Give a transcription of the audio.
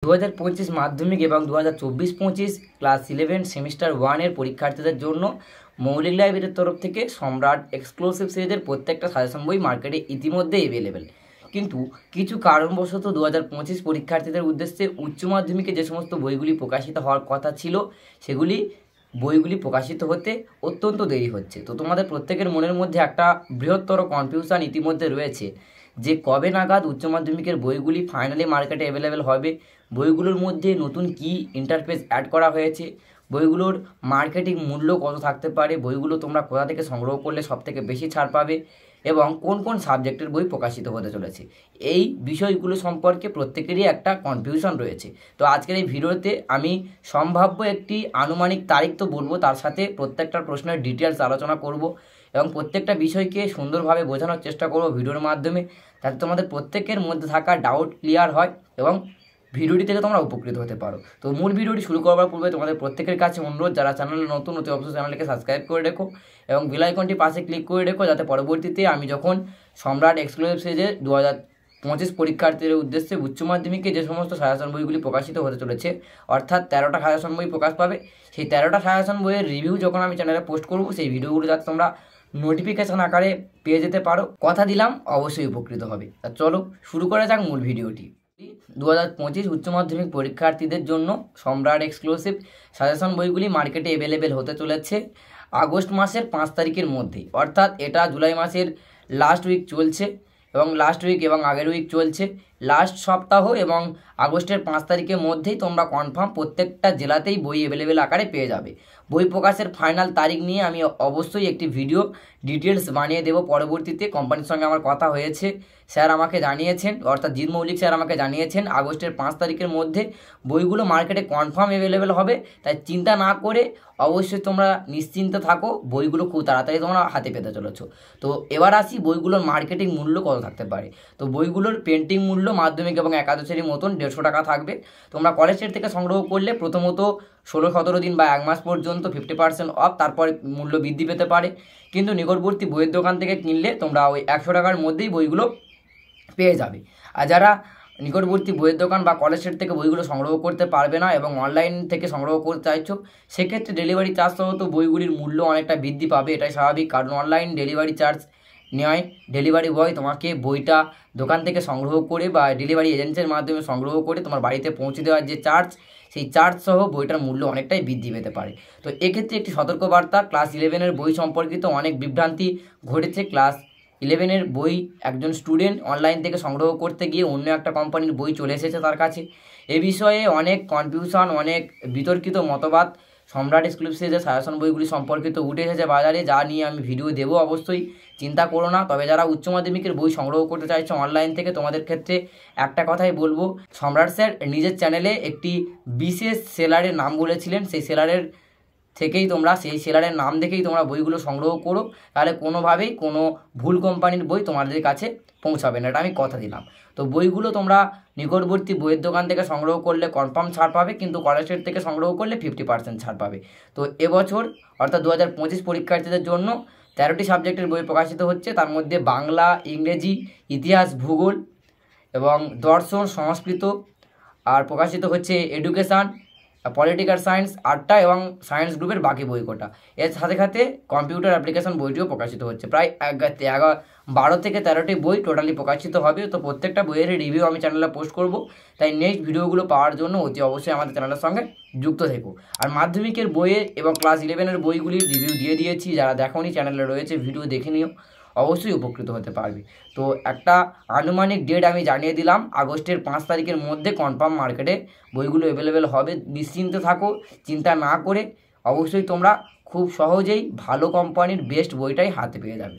2025 মাধ্যমিক এবং 2024-25 class 11 semester 1 এর পরীক্ষার্থীদের জন্য মৌলিক লাইব্রেরির তরফ থেকে সম্রাট এক্সক্লুসিভ সিরিজের প্রত্যেকটা সাজেশন বই মার্কেটে ইতিমধ্যে অ্যাভেলেবেল। কিন্তু কিছু কারণবশত 2025 পরীক্ষার্থীদের উদ্দেশ্যে উচ্চ মাধ্যমিকে যে সমস্ত বইগুলি প্রকাশিত হওয়ার কথা ছিল সেগুলি বইগুলি প্রকাশিত হতে অত্যন্ত দেরি হচ্ছে। তো তোমাদের প্রত্যেকের মনের মধ্যে একটা বৃহত্তর কনফিউশন ইতিমধ্যে রয়েছে যে কবে নাগাদ উচ্চ মাধ্যমিকের বইগুলি ফাইনালি মার্কেটে অ্যাভেলেবেল হবে, বইগুলোর মধ্যে নতুন কি ইন্টারফেস অ্যাড করা হয়েছে, বইগুলোর মার্কেটিং মূল্য কত থাকতে পারে, বইগুলো তোমরা কোথা থেকে সংগ্রহ করলে সবথেকে বেশি ছাড় পাবে এবং কোন কোন সাবজেক্টের বই প্রকাশিত হতে চলেছে, এই বিষয়গুলো সম্পর্কে প্রত্যেকেরই একটা কনফিউশন রয়েছে। তো আজকের এই ভিডিওতে আমি সম্ভাব্য একটি আনুমানিক তারিখ তো বলবো, তার সাথে প্রত্যেকটা প্রশ্নের ডিটেলস আলোচনা করব এবং প্রত্যেকটা বিষয়কে সুন্দরভাবে বোঝানোর চেষ্টা করব ভিডিওর মাধ্যমে, যাতে তোমাদের প্রত্যেকের মধ্যে থাকা ডাউট ক্লিয়ার হয় এবং ভিডিওটি থেকে তোমরা উপকৃত হতে পারো। তো মূল ভিডিওটি শুরু করবার পূর্বে তোমাদের প্রত্যেকের কাছে অনুরোধ, যারা চ্যানেলে নতুন অবশ্যই চ্যানেলকে সাবস্ক্রাইব করে রেখো এবং বেল আইকনটি পাশে ক্লিক করে রেখো, যাতে পরবর্তীতে আমি যখন সম্রাট এক্সক্লুসিভ সিরিজে 2025 পরীক্ষার্থীদের উদ্দেশ্যে উচ্চ মাধ্যমিকে যে সমস্ত সাজেশন বইগুলি প্রকাশিত হতে চলেছে, অর্থাৎ 13টা সাজেশন বই প্রকাশ পাবে, সেই 13টা সাজেশন বইয়ের রিভিউ যখন আমি চ্যানেলে পোস্ট করব, সেই ভিডিওগুলো যাতে তোমরা নোটিফিকেশন আকারে পেয়ে যেতে পারো, কথা দিলাম অবশ্যই উপকৃত হবে। তা চলো শুরু করা যাক মূল ভিডিওটি। 2025 উচ্চ মাধ্যমিক পরীক্ষার্থীদের জন্য সম্রাট এক্সক্লুসিভ সাজেশন বইগুলি মার্কেটে অ্যাভেলেবেল হতে চলেছে আগস্ট মাসের 5 তারিখের মধ্যেই, অর্থাৎ এটা জুলাই মাসের লাস্ট উইক চলছে এবং লাস্ট উইক এবং আগের উইক চলছে, লাস্ট সপ্তাহ এবং আগস্টের 5 তারিখের মধ্যেই তোমরা কনফার্ম প্রত্যেকটা জেলাতেই বই অ্যাভেলেবেল আকারে পেয়ে যাবে। বই প্রকাশের ফাইনাল তারিখ নিয়ে আমি অবশ্যই একটি ভিডিও ডিটেলস বানিয়ে দেবো পরবর্তীতে। কোম্পানির সঙ্গে আমার কথা হয়েছে, স্যার আমাকে জানিয়েছেন, অর্থাৎ জিৎ মৌলিক স্যার আমাকে জানিয়েছেন আগস্টের 5 তারিখের মধ্যে বইগুলো মার্কেটে কনফার্ম অ্যাভেলেবেল হবে। তাই চিন্তা না করে অবশ্যই তোমরা নিশ্চিন্ত থাকো, বইগুলো খুব তাড়াতাড়ি তোমরা হাতে পেতে চলেছো। তো এবার আসি বইগুলোর মার্কেটিং মূল্য কত থাকতে পারে। তো বইগুলোর পেন্টিং মূল্য মাধ্যমিক এবং একাদশেরই মতন 150 টাকা থাকবে। তোমরা কলেজ সেট থেকে সংগ্রহ করলে প্রথমত 16-17 দিন বা 1 মাস পর্যন্ত 50% অফ, তারপর মূল্য বৃদ্ধি পেতে পারে। কিন্তু নিকটবর্তী বইয়ের দোকান থেকে কিনলে তোমরা ওই 100 টাকার মধ্যেই বইগুলো পেয়ে যাবে। আর যারা নিকটবর্তী বইয়ের দোকান বা কলেজ সেট থেকে বইগুলো সংগ্রহ করতে পারবে না এবং অনলাইন থেকে সংগ্রহ করতে চাইছো, সেক্ষেত্রে ডেলিভারি চার্জ সহ তো বইগুলির মূল্য অনেকটা বৃদ্ধি পাবে, এটাই স্বাভাবিক, কারণ অনলাইন ডেলিভারি চার্জ নেয়। ডেলিভারি বয় তোমাকে বইটা দোকান থেকে সংগ্রহ করে বা ডেলিভারি এজেন্সির মাধ্যমে সংগ্রহ করে তোমার বাড়িতে পৌঁছে দেওয়ার যে চার্জ, সেই চার্জ সহ বইটার মূল্য অনেকটাই বৃদ্ধি পেতে পারে। তো এক্ষেত্রে একটি সতর্কবার্তা, ক্লাস 11-এর বই সম্পর্কিত অনেক বিভ্রান্তি ঘটেছে। ক্লাস 11-এর বই একজন স্টুডেন্ট অনলাইন থেকে সংগ্রহ করতে গিয়ে অন্য একটা কোম্পানির বই চলে এসেছে তার কাছে। এ বিষয়ে অনেক কনফিউশন, অনেক বিতর্কিত মতবাদ সম্রাট এক্সক্লুসিভ সিরিজের সাজেশন বইগুলি সম্পর্কিত উঠে এসেছে বাজারে, যা নিয়ে আমি ভিডিও দেবো, অবশ্যই চিন্তা করো না। তবে যারা উচ্চ মাধ্যমিকের বই সংগ্রহ করতে চাইছো অনলাইন থেকে, তোমাদের ক্ষেত্রে একটা কথাই বলবো, সম্রাট স্যার নিজের চ্যানেলে একটি বিশেষ সেলারের নাম বলেছিলেন, সেই সেলারের থেকেই তোমরা, সেই সেলারের নাম দেখেই তোমরা বইগুলো সংগ্রহ করো, তাহলে কোনোভাবেই কোনো ভুল কোম্পানির বই তোমাদের কাছে পৌঁছাবে না, এটা আমি কথা দিলাম। তো বইগুলো তোমরা নিকটবর্তী বইয়ের দোকান থেকে সংগ্রহ করলে কনফার্ম ছাড় পাবে, কিন্তু কলেজ সেট থেকে সংগ্রহ করলে 50% ছাড় পাবে। তো এবছর অর্থাৎ 2025 পরীক্ষার্থীদের জন্য 13টি সাবজেক্টের বই প্রকাশিত হচ্ছে, তার মধ্যে বাংলা, ইংরেজি, ইতিহাস, ভূগোল এবং দর্শন, সংস্কৃত, আর প্রকাশিত হচ্ছে এডুকেশান, পলিটিক্যাল সায়েন্স 8টা এবং সায়েন্স গ্রুপের বাকি বই কোটা। এর সাথে সাথে কম্পিউটার অ্যাপ্লিকেশন বইটিও প্রকাশিত হচ্ছে। প্রায় 12 থেকে 13টি বই টোটালি প্রকাশিত হবে। তো প্রত্যেকটা বইয়ের রিভিউ আমি চ্যানেলে পোস্ট করব, তাই নেক্সট ভিডিওগুলো পাওয়ার জন্য অতি অবশ্যই আমাদের চ্যানেলের সঙ্গে যুক্ত থেকো। আর মাধ্যমিকের বইয়ের এবং ক্লাস 11-এর বইগুলির রিভিউ দিয়ে দিয়েছি, যারা দেখোনি চ্যানেলে রয়েছে, ভিডিও দেখে নিও, অবশ্যই উপকৃত হতে পারবে। তো একটা আনুমানিক ডেট আমি জানিয়ে দিলাম, আগস্টের 5 তারিখের মধ্যে কনফার্ম মার্কেটে বইগুলো অ্যাভেলেবেল হবে। নিশ্চিন্ত থাকো, চিন্তা না করে অবশ্যই তোমরা খুব সহজেই ভালো কোম্পানির বেস্ট বইটাই হাতে পেয়ে যাবে।